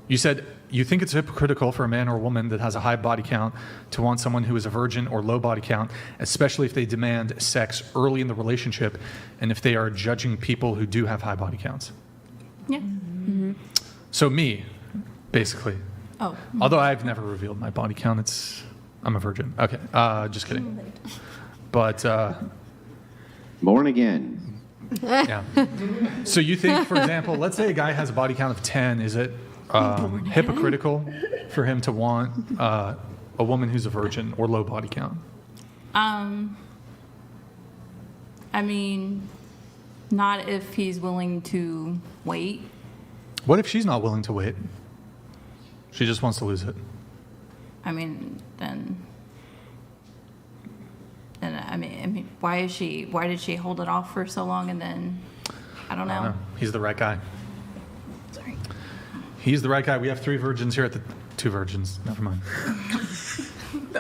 You said you think it's hypocritical for a man or a woman that has a high body count to want someone who is a virgin or low body count, especially if they demand sex early in the relationship and if they are judging people who do have high body counts. Yeah. Mm-hmm. So me, basically. Oh. Although I've never revealed my body count, I'm a virgin. Okay, just kidding. But born again. Yeah. So you think, for example, let's say a guy has a body count of 10. Is it hypocritical for him to want a woman who's a virgin or low body count? I mean, not if he's willing to wait. What if she's not willing to wait? She just wants to lose it. I mean, then I mean, why did she hold it off for so long and then, I don't know. He's the right guy. Sorry. He's the right guy. We have 3 virgins here at the 2 virgins. Never mind.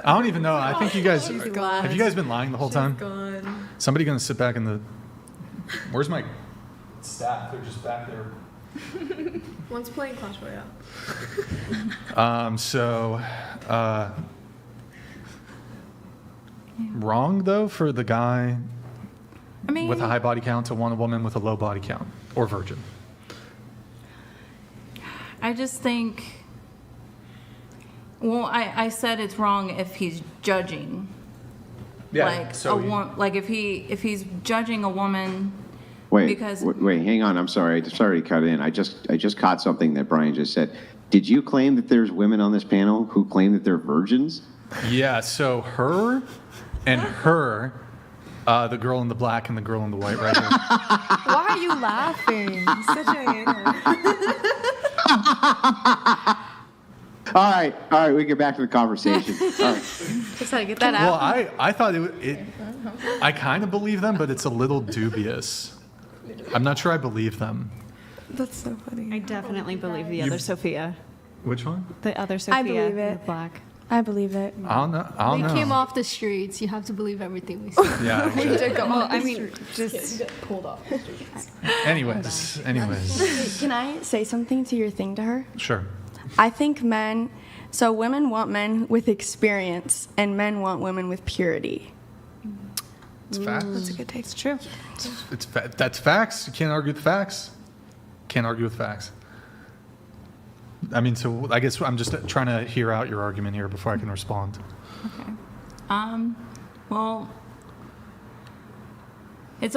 I don't even know. I think you guys, have you guys been lying the whole time? Gone. Somebody going to sit back in the, where's my staff? They're just back there. One's playing Clash Royale. Wrong though for the guy I mean, with a high body count to want a woman with a low body count or virgin. I just think, well, I said it's wrong if he's judging. Like like if he's judging a woman. Wait, hang on. I'm sorry to cut in. I just caught something that Brian just said. Did you claim that there's women on this panel who claim that they're virgins? Yeah, so her and her, the girl in the black and the girl in the white right here. Why are you laughing? Such a hater. All right, we get back to the conversation. All right. Just had to get that out. Well, I thought I kind of believe them, but it's a little dubious. I'm not sure I believe them. That's so funny. I definitely believe the other Sophia. Which one? The other Sophia. I believe it. In the black. I believe it. I don't know. We came off the streets. You have to believe everything we say. Yeah. Exactly. Well, I mean, just Get pulled off the streets. Anyways. Can I say something to your thing to her? Sure. I think women want men with experience and men want women with purity. It's facts. That's a good take. It's true. That's facts. You can't argue with facts. Can't argue with facts. I mean, so I guess I'm just trying to hear out your argument here before I can respond. Okay. Well, I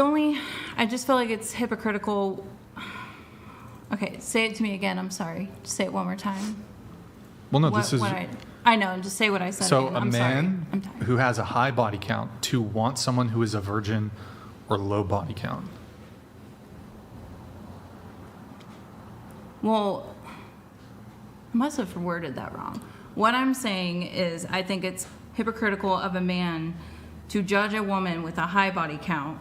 just feel like it's hypocritical. Okay, say it to me again. I'm sorry. Just say it one more time. Well, no, I know. Just say what I said. So again. a I'm man sorry. who has a high body count to want someone who is a virgin or low body count. Well, I must have worded that wrong. What I'm saying is I think it's hypocritical of a man to judge a woman with a high body count.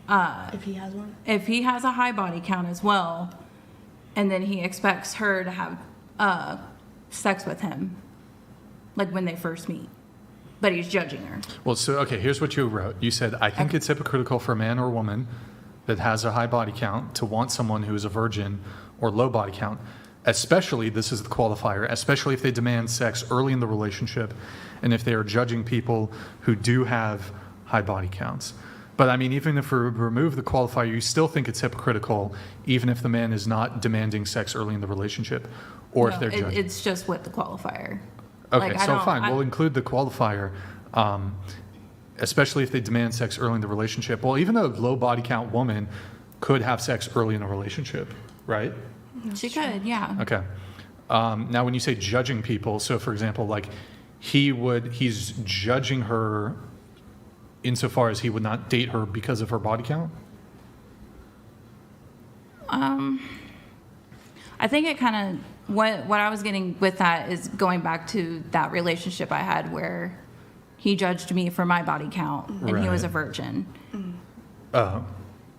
If he has one? If he has a high body count as well, and then he expects her to have sex with him, like when they first meet, but he's judging her. Well, so, okay, here's what you wrote. You said, I think it's hypocritical for a man or a woman that has a high body count to want someone who is a virgin or low body count, especially, this is the qualifier, especially if they demand sex early in the relationship and if they are judging people who do have high body counts. But I mean, even if we remove the qualifier, you still think it's hypocritical, even if the man is not demanding sex early in the relationship, or if they're judging. It's just with the qualifier. Okay, Like, so fine. We'll include the qualifier, especially if they demand sex early in the relationship. Well, even a low body count woman could have sex early in a relationship, right? She could, yeah. Okay. Now, when you say judging people, so for example, like he's judging her insofar as he would not date her because of her body count? I think it kind of, what I was getting with that is going back to that relationship I had where he judged me for my body count and he was a virgin. Oh.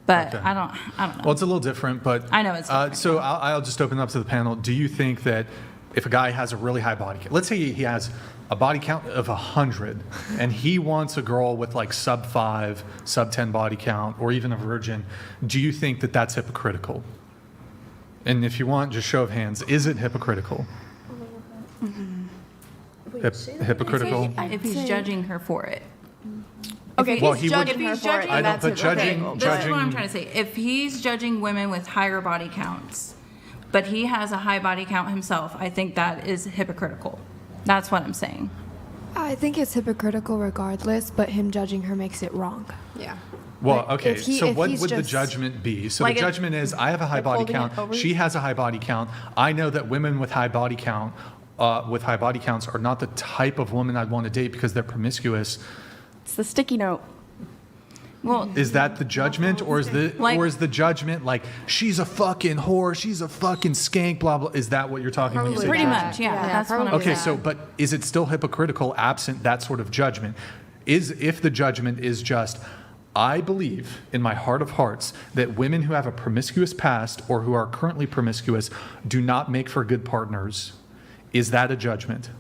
But Okay. I don't know. Well, it's a little different, but I know it's different. So I'll just open up to the panel. Do you think that if a guy has a really high body count, let's say he has a body count of 100, and he wants a girl with like sub 5, sub 10 body count, or even a virgin, do you think that that's hypocritical? And if you want, just show of hands, is it hypocritical? Hypocritical? If he's judging her for it. Okay, Well, he's he would- judging her If he's for it, judging- I and don't, that's but hypocritical. judging, This is what I'm judging, trying to say. If he's judging women with higher body counts, but he has a high body count himself, I think that is hypocritical. That's what I'm saying. I think it's hypocritical regardless, but him judging her makes it wrong. Yeah. well, Like, okay, if he- so if what he's would the just- judgment be? So Like the if- judgment is, I have a high body holding it count, over? she has a high body count. I know that women with high body count, with high body counts are not the type of woman I'd want to date because they're promiscuous. It's the sticky note. Well, Is that the judgment, or is Like- the judgment like she's a fucking whore, she's a fucking skank, blah blah? Is that what you're talking when you say pretty judgment? much, yeah. Yeah, That's what I'm probably. Okay, saying. so but is it still hypocritical absent that sort of judgment? If the judgment is just, I believe in my heart of hearts that women who have a promiscuous past or who are currently promiscuous do not make for good partners, is that a judgment?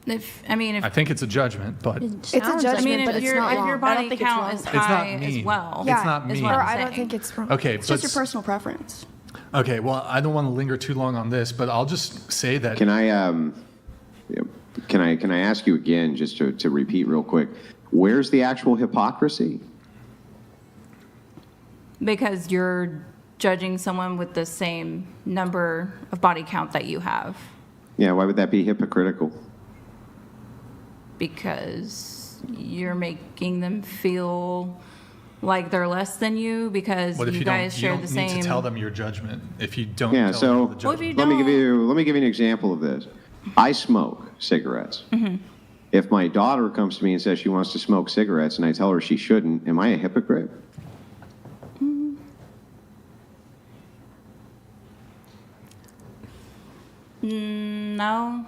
if I think it's a judgment, but It's a Sounds- judgment, I mean, but if it's your not if your wrong. body think it's count wrong. is It's not high as mean. well, Yeah, it's not is mean. what Or I'm I don't saying. think it's wrong. okay, It's just your but personal preference. okay, well, I don't want to linger too long on this, but I'll just say that Can I ask you again, just to repeat real quick, where's the actual hypocrisy? Because you're judging someone with the same number of body count that you have. Yeah, why would that be hypocritical? Because you're making them feel like they're less than you because what if you you guys don't, share you the don't same. need to tell them your judgment if you don't Yeah, tell so them the Well, if judgment? you let me give don't- you an example of this. I smoke cigarettes. Mm-hmm. If my daughter comes to me and says she wants to smoke cigarettes and I tell her she shouldn't, am I a hypocrite? No.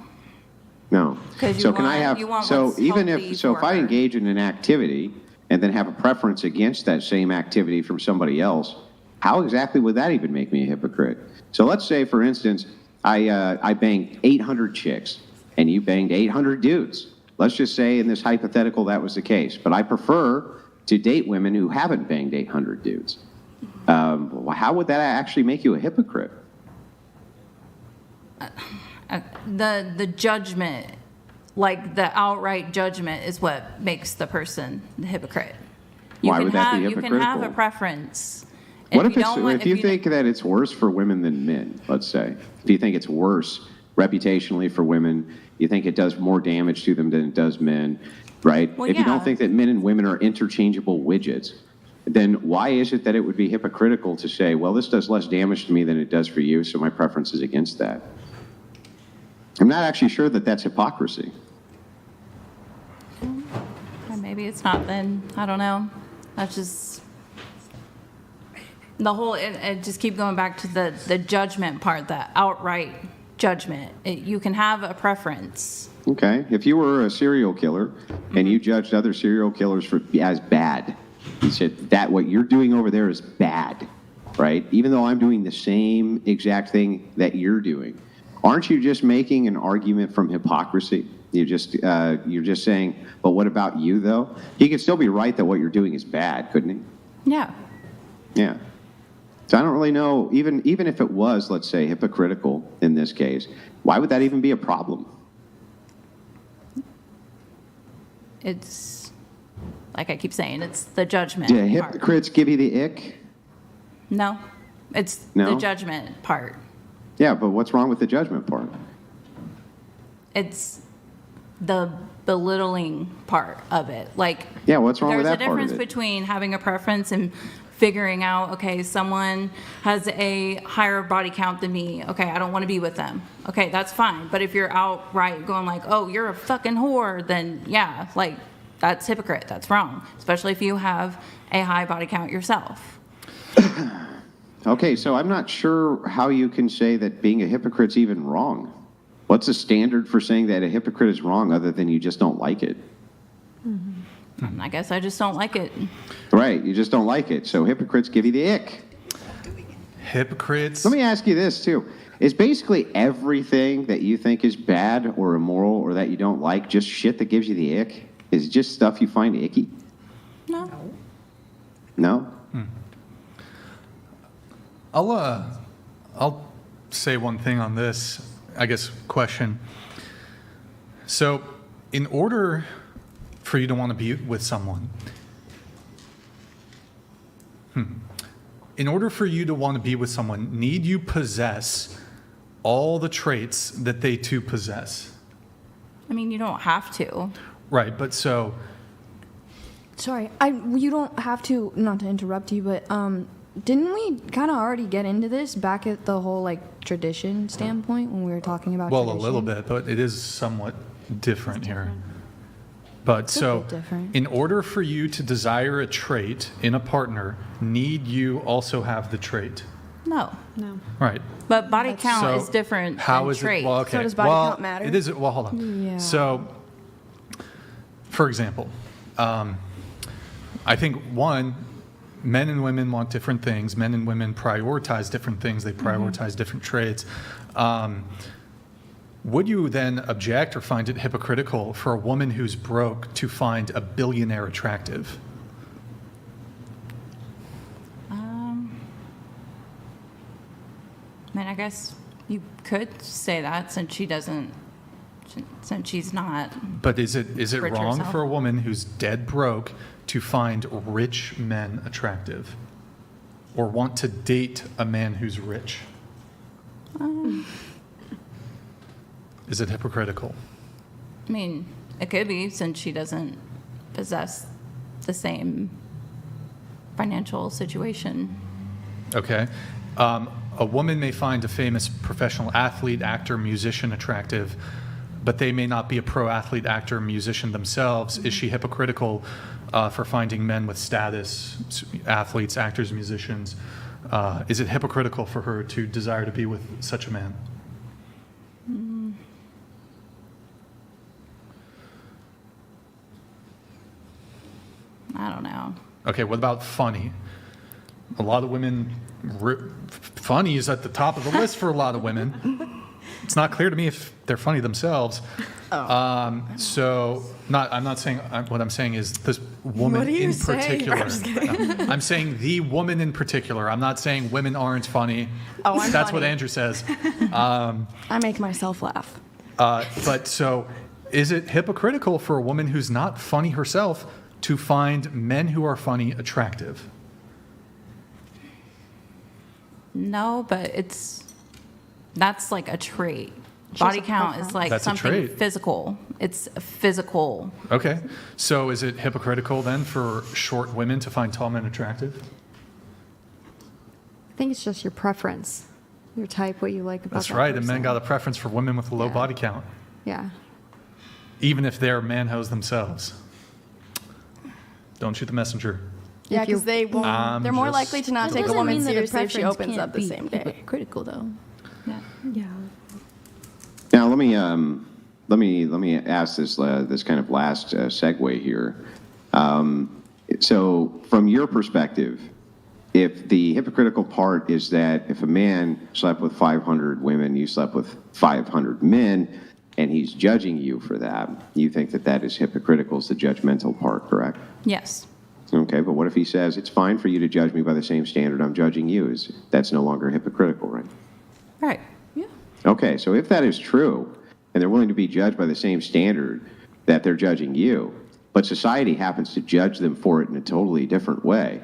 No. 'Cause you So can I want- have, you want so what's even healthy if, so if for I her. engage in an activity and then have a preference against that same activity from somebody else, how exactly would that even make me a hypocrite? So let's say, for instance, I banged 800 chicks and you banged 800 dudes. Let's just say in this hypothetical that was the case, but I prefer to date women who haven't banged 800 dudes. How would that actually make you a hypocrite? The judgment, like the outright judgment, is what makes the person the hypocrite. You Why can would that be have, You can have a hypocritical? preference. What And if, don't want- if you think that it's worse for women than men, let's say? Do you think it's worse reputationally for women? You think it does more damage to them than it does men, right? Well, If you don't yeah. think that men and women are interchangeable widgets, then why is it that it would be hypocritical to say, well, this does less damage to me than it does for you, so my preference is against that? I'm not actually sure that that's hypocrisy. Or maybe it's not then. I don't know. That's just the whole, it just keep going back to the judgment part, the outright judgment. You can have a preference. Okay, if you were a serial killer and you judged other serial killers as bad, you said that what you're doing over there is bad, right? Even though I'm doing the same exact thing that you're doing, aren't you just making an argument from hypocrisy? You're just saying, but what about you though? He could still be right that what you're doing is bad, couldn't he? Yeah. Yeah. So I don't really know, even if it was, let's say, hypocritical in this case, why would that even be a problem? It's, like I keep saying, it's the judgment Do part. hypocrites give you the ick? No, it's No? the judgment part. Yeah, but what's wrong with the judgment part? It's the belittling part of it. Like, Yeah, what's wrong with there's that a part of difference it? between having a preference and figuring out, okay, someone has a higher body count than me. Okay, I don't want to be with them. Okay, that's fine. But if you're outright going like, oh, you're a fucking whore, then yeah, like, that's hypocrite. That's wrong. Especially if you have a high body count yourself. Okay, so I'm not sure how you can say that being a hypocrite's even wrong. What's the standard for saying that a hypocrite is wrong other than you just don't like it? I guess I just don't like it. Right, you just don't like it. So hypocrites give you the ick. Hypocrites. Let me ask you this, too. Is basically everything that you think is bad or immoral or that you don't like just shit that gives you the ick? Is it just stuff you find icky? No. No? I'll say one thing on this, I guess, question. So, in order for you to want to be with someone, need you possess all the traits that they too possess? I mean, you don't have to. Right, but so, Sorry, you don't have to, not to interrupt you, but didn't we kind of already get into this back at the whole like tradition standpoint when we were talking about well, tradition? a little bit, but it is somewhat different here. But a so, bit different. in order for you to desire a trait in a partner, need you also have the trait? No. No. Right. But body count So is different how than is trait. it? Well, okay. So does body well, count matter? It is. Well, hold on. Yeah. So, for example, I think men and women want different things. Men and women prioritize different things. They prioritize different traits. Would you then object or find it hypocritical for a woman who's broke to find a billionaire attractive? I mean, I guess you could say that since she's not. But is it Rich wrong herself. for a woman who's dead broke to find rich men attractive, or want to date a man who's rich? Is it hypocritical? I mean, it could be since she doesn't possess the same financial situation. Okay. A woman may find a famous professional athlete, actor, musician attractive, but they may not be a pro athlete, actor, musician themselves. Is she hypocritical for finding men with status, athletes, actors, musicians? Is it hypocritical for her to desire to be with such a man? I don't know. Okay, what about funny? A lot of women, funny is at the top of the list for a lot of women. It's not clear to me if they're funny themselves. So, I'm not saying, what I'm saying is this woman What are you in saying? particular. I'm just kidding. I'm saying the woman in particular. I'm not saying women aren't funny. Oh, I'm That's what funny. Andrew says. I make myself laugh. But so, is it hypocritical for a woman who's not funny herself to find men who are funny attractive? No, but that's like a trait. Body count is like That's a something trait. physical. It's physical. Okay. So is it hypocritical then for short women to find tall men attractive? I think it's just your preference, your type, what you like about That's that right. And men person. got a preference for women with a low Yeah. body count, Yeah. even if they're man-hoes themselves. Don't shoot the messenger. Yeah, If you- because they won't. I'm they're more just- likely to not It take a doesn't woman mean that a seriously if she preference opens can't up the be same day. Critical though. Yeah. Now let me ask this kind of last segue here. So from your perspective, if the hypocritical part is that if a man slept with 500 women, you slept with 500 men, and he's judging you for that, you think that that is hypocritical, is the judgmental part, correct? Yes. Okay, but what if he says it's fine for you to judge me by the same standard I'm judging you? That's no longer hypocritical, right? Right. Okay, so if that is true, and they're willing to be judged by the same standard that they're judging you, but society happens to judge them for it in a totally different way,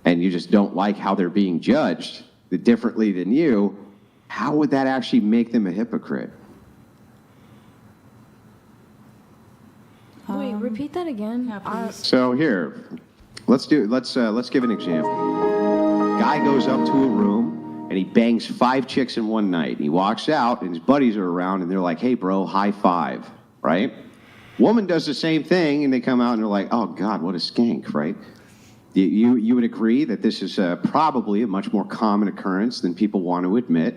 and you just don't like how they're being judged differently than you, how would that actually make them a hypocrite? Wait, repeat that again. Yeah, please. So here, let's give an example. Guy goes up to a room and he bangs 5 chicks in one night. He walks out and his buddies are around and they're like, "Hey bro, high five," right? Woman does the same thing and they come out and they're like, "Oh God, what a skank," right? You would agree that this is probably a much more common occurrence than people want to admit,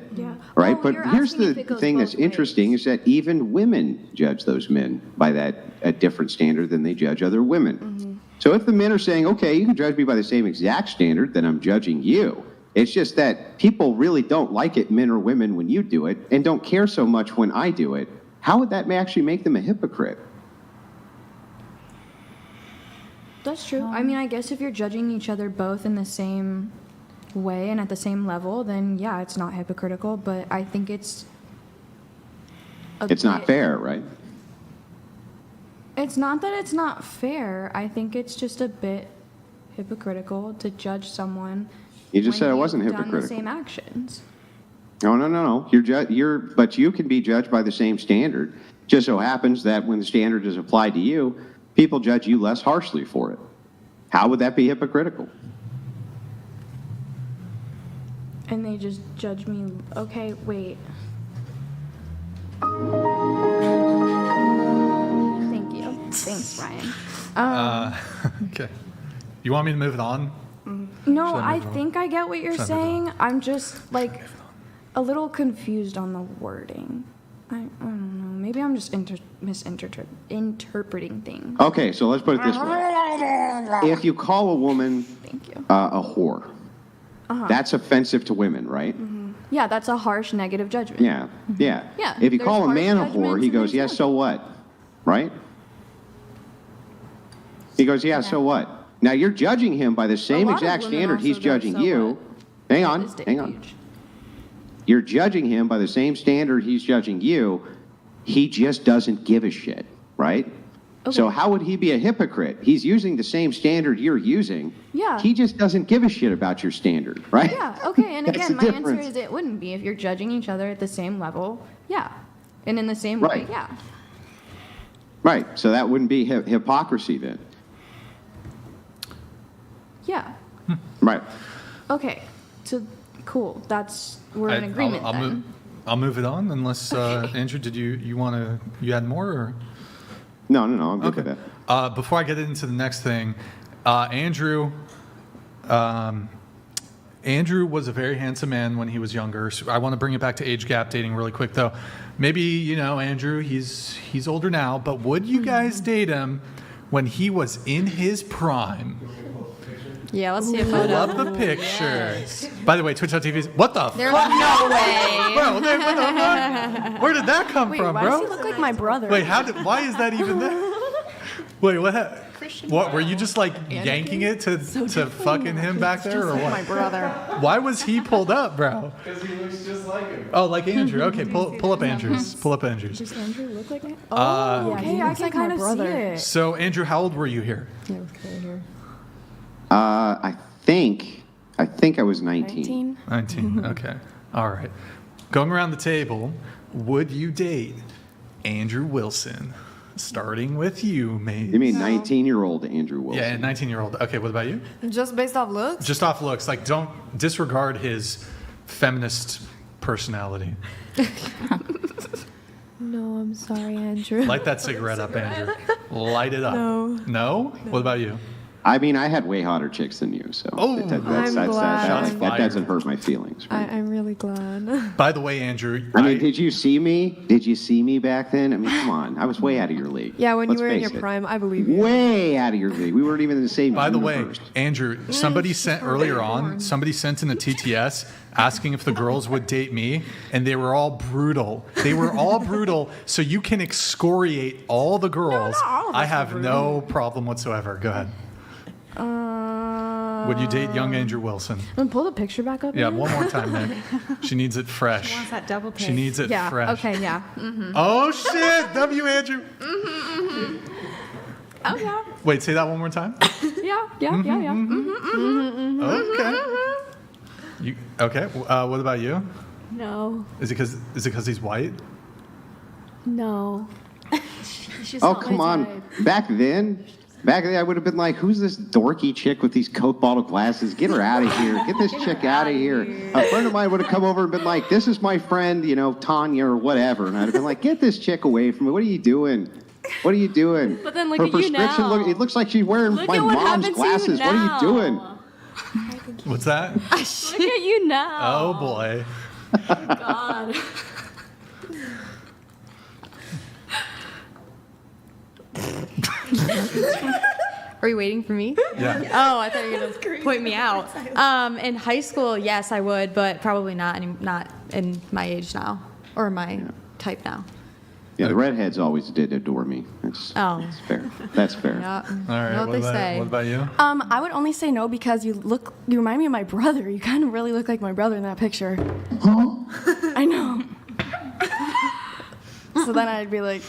right? Oh, But you're here's asking if the it goes thing that's both ways. interesting is that even women judge those men by a different standard than they judge other women. So if the men are saying, okay, you can judge me by the same exact standard, then I'm judging you. It's just that people really don't like it, men or women, when you do it, and don't care so much when I do it. How would that actually make them a hypocrite? That's true. I mean, I guess if you're judging each other both in the same way and at the same level, then yeah, it's not hypocritical. But I think it's It's not fair, right? It's not that it's not fair. I think it's just a bit hypocritical to judge someone. You just when said it you've wasn't done the hypocritical. same actions. No. But you can be judged by the same standard. Just so happens that when the standard is applied to you, people judge you less harshly for it. How would that be hypocritical? And they just judge me. Okay, wait. Thank you. Thanks, Ryan. Okay. You want me to move it on? No, Should I I move on? think I get what you're Should I move saying. I'm just like a little confused on the wording. I don't know. Maybe I'm just misinterpreting things. Okay, so let's put it this way. If you call a woman Thank you. a whore, that's offensive to women, right? Yeah, that's a harsh negative judgment. Yeah. Yeah, If you there's call a harsh man a whore, judgments he and goes, there's yes, so what? Right? He goes, yeah, so what? Now you're judging him by the same lot of exact women standard also he's go, judging "So you. what?" Hang on, This day hang and on. age. You're judging him by the same standard he's judging you. He just doesn't give a shit, right? So Okay. how would he be a hypocrite? He's using the same standard you're using. Yeah. He just doesn't give a shit about your standard, right? Yeah, okay, and That's again, the my answer difference. is it wouldn't be if you're judging each other at the same level. Yeah. And in the same way, Right. yeah. Right. So that wouldn't be hypocrisy then. Yeah. Right. Okay. So cool. We're in agreement then. I'll move it on unless, Andrew, did you had more or? No, I'm good with that. Before I get into the next thing, Andrew was a very handsome man when he was younger. So I want to bring it back to age gap dating really quick, though. Maybe, Andrew, he's older now, but would you guys date him when he was in his prime? Yeah, let's see a Pull photo. up the pictures. By the way, Twitch.tv, what the There's no way. Bro, what the fuck? Where did that come from, Why bro? does he look like my brother? Wait, why is that even there? Wait, what, were you just like yanking it to fucking him back there or what? My brother. Why was he pulled up, bro? Because he looks just like him. Oh, like Andrew. Okay, pull up Andrew's. Pull up Andrew's. Does Andrew look like me? Uh, Okay, I can kind of see it. So, Andrew, how old were you here? I think I was 19. 19. Okay. All right. Going around the table, would you date Andrew Wilson? Starting with you, mate. You mean 19-year-old Andrew Wilson? Yeah, 19-year-old. Okay, what about you? Just based off looks? Just off looks. Like, don't disregard his feminist personality. No, I'm sorry, Andrew. Light that cigarette up, Andrew. Light it up. No. No? What about you? I mean, I had way hotter chicks than you, so Oh. that I'm glad. that doesn't hurt my feelings. Right? I'm really glad. By the way, Andrew, I mean, did you see me? Did you see me back then? I mean, come on. I was way out of your league. Yeah, when Let's you were in face your it. prime, I believe you. Way out of your league. We weren't even in the same by the way, universe. Andrew, somebody sent earlier on, somebody sent in a TTS asking if the girls would date me, and they were all brutal. They were all brutal, so you can excoriate all the girls. all of us I are have brutal. no problem whatsoever. Go ahead. Would you date young Andrew Wilson? Pull the picture back up. Yeah, again? one more time, Meg. She needs it fresh. She wants that double She take. needs it Yeah. fresh. Okay. Yeah. Oh shit! W Andrew. Oh yeah. Wait, say that one more time. Yeah. Yeah. Yeah. Yeah. Okay. You okay? What about you? No, Is it because he's white? no. Oh, come on. Back then, I would have been like, who's this dorky chick with these Coke bottle glasses? Get her out of here. Get this chick out of here. A friend of mine would have come over and been like, this is my friend, Tanya or whatever. And I'd have been like, get this chick away from me. What are you doing? What are you doing? But then look Her at you prescription, now. it looks like she's wearing Look my at what mom's happened to you glasses. What are you doing? now. What's that? Look at you now. Oh boy. God. Are you waiting for me? Yeah. Oh, I thought you were going to point me out. In high school, yes, I would, but probably not in my age now or my type now. Yeah, the redheads always did adore me. That's fair. That's fair. Yeah. All right. Know what they say. What about you? I would only say no because you remind me of my brother. You kind of really look like my brother in that picture. I know. So then I'd be like,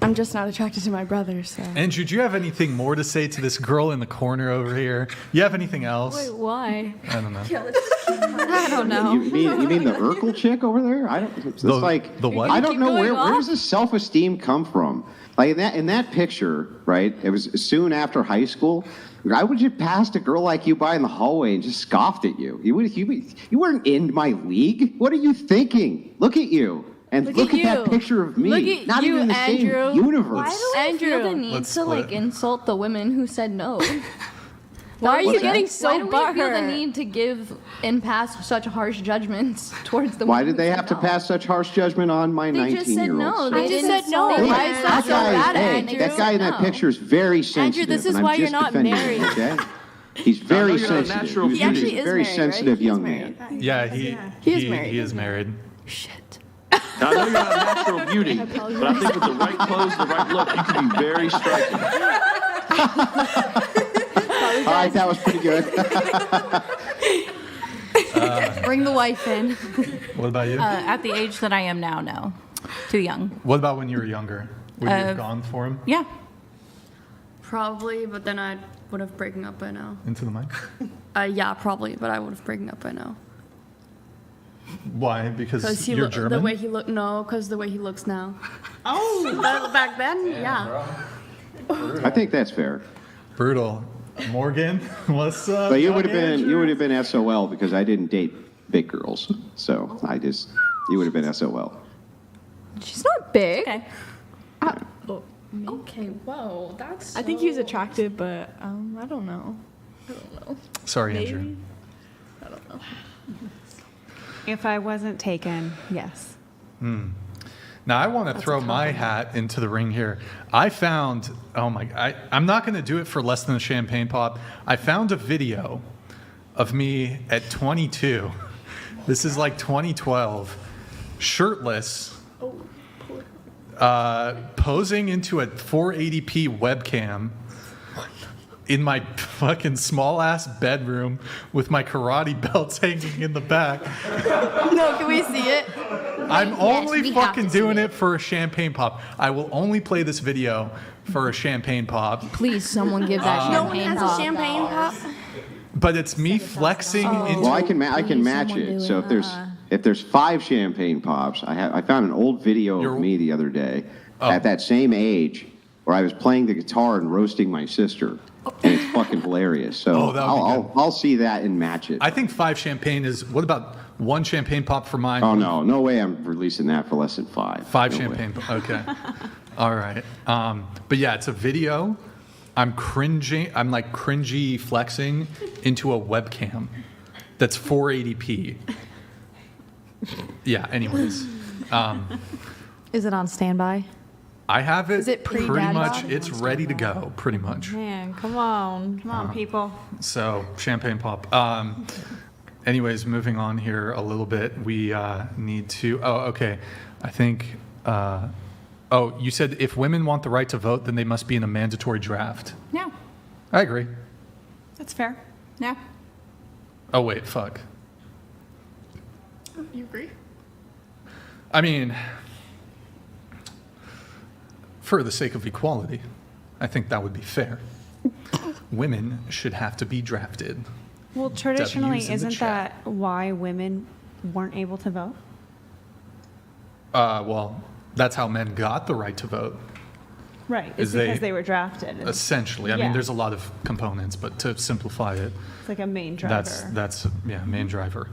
I'm just not attracted to my brother, so. Andrew, do you have anything more to say to this girl in the corner over here? You have anything else? Wait, why? I don't know. I don't know. You mean the Urkel chick over there? I don't. It's like the what? I don't Keep know going where off? does this self-esteem come from? Like in that picture, right? It was soon after high school. I would just passed a girl like you by in the hallway and just scoffed at you. You weren't in my league. What are you thinking? Look at you. And look at that you. picture of me. Look at Not you, even in the Andrew. same universe. Why do we feel Andrew. the need Let's to like split. insult the women who said no? Why are you What's that? getting so Why do we feel the butthurt? need to give and pass such harsh judgments towards the Why women did they who have said to no? pass such harsh judgment on my They just said 19-year-old? no. So- They just didn't said no. insult- Why is that that so guy, bad, hey, Andrew? that guy in that No. picture is very sensitive. this is and I'm why you're just not defending him, married. okay? He's very you're not a sensitive. natural He's He actually a is very married, right? sensitive He's young married. man. Yeah, He is married. He is married. Shit. Now, I know you're not a natural beauty, but I think with the right clothes, the right look, you could be very striking. All right, that was pretty good. Bring the wife in. What about you? At the age that I am now, no. Too young. What about when you were younger? Would you have gone for him? Yeah. Probably, but then I would have broken up by now. Into the mic? Yeah, probably, but I would have broken up by now. Why? Because Because you're German? the way he looked, no, because the way he looks now. Oh, back then, yeah. I think that's fair. Brutal. Morgan, what's up? But you would have young been SOL because I didn't date big girls. So you would have been SOL. She's not big. Okay. Okay, whoa, that's. I think he's attractive, but I don't know. Sorry, Andrew. If I wasn't taken, yes. Now, I want to throw my hat into the ring here. I found, I'm not going to do it for less than a champagne pop. I found a video of me at 22. This is like 2012, shirtless, posing into a 480p webcam in my fucking small ass bedroom with my karate belts hanging in the back. No, can we see it? I'm only we have fucking to see doing it. it for a champagne pop. I will only play this video for a champagne pop. Please, someone give that No one champagne has pop. a champagne pop. But it's me flexing into. Well, I can match someone it. do So it. if there's 5 champagne pops, I found an old video You're- of me the other day Oh. at that same age where I was playing the guitar and roasting my sister, and it's fucking hilarious. So Oh, that would be good. I'll see that and match it. I think 5 champagne is. What about 1 champagne pop for mine? Oh no way I'm releasing that for less than 5. 5 No way. champagne. Okay. All right. But yeah, it's a video. I'm cringing. I'm like cringy flexing into a webcam that's 480p. Yeah. Anyways, Is it on standby? I have it. Is it pretty pre-dad much. bod? It's ready to go. Pretty much. Man, come on. Come on, people. So champagne pop. Anyways, moving on here a little bit. We need to. Oh, okay. I think. You said if women want the right to vote, then they must be in a mandatory draft. Yeah. I agree. That's fair. Yeah. Oh wait, fuck. You agree? I mean, for the sake of equality, I think that would be fair. Women should have to be drafted. Well, traditionally, W's in the isn't chat. that why women weren't able to vote? Well, that's how men got the right to vote. Right. Is It's they- because they were drafted. It's Essentially, I mean, Yeah. there's a lot of components, but to simplify it, like a main driver. that's main driver.